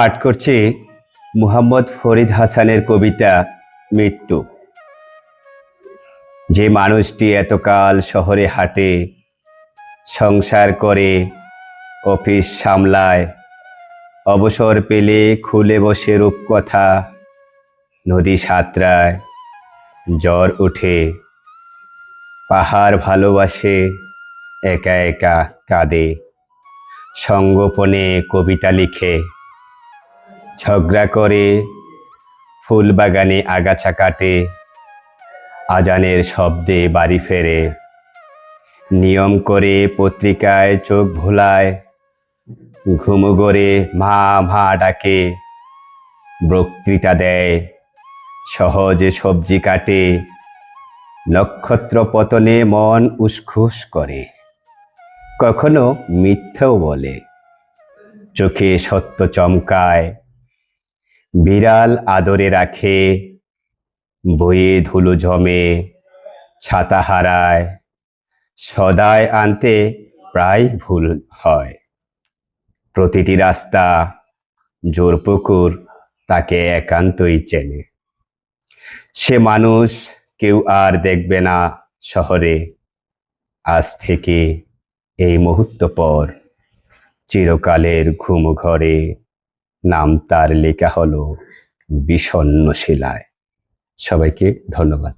পাঠ করছি মুহাম্মদ ফরিদ হাসানের কবিতা মৃত্যু। যে মানুষটি এতকাল শহরে হাঁটে, সংসার করে, অফিস সামলায়, অবসর পেলে খুলে বসে রূপকথা, নদী সাঁতরায়, জ্বর ওঠে, পাহাড় ভালোবাসে, একা একা কাঁদে, সঙ্গোপনে কবিতা লিখে, ঝগড়া করে, ফুলবাগানে আগাছা কাটে, আজানের শব্দে বাড়ি ফেরে, নিয়ম করে পত্রিকায় চোখ ভোলায়, ঘুমো গড়ে মা মা ডাকে, বক্তৃতা দেয়, সহজে সবজি কাটে, নক্ষত্র পতনে মন উসখুস করে, কখনো মিথ্যেও বলে, চোখে সত্য চমকায়, বিড়াল আদরে রাখে, বইয়ে ধুলো জমে, ছাতা হারায়, সদায় আনতে প্রায় ভুল হয়, প্রতিটি রাস্তা জোরপুকুর তাকে একান্তই চেনে। সে মানুষ কেউ আর দেখবে না শহরে, আজ থেকে এই মুহূর্ত পর চিরকালের ঘুম ঘরে নাম তার লেখা হলো বিষণ্ণ শিলায়। সবাইকে ধন্যবাদ।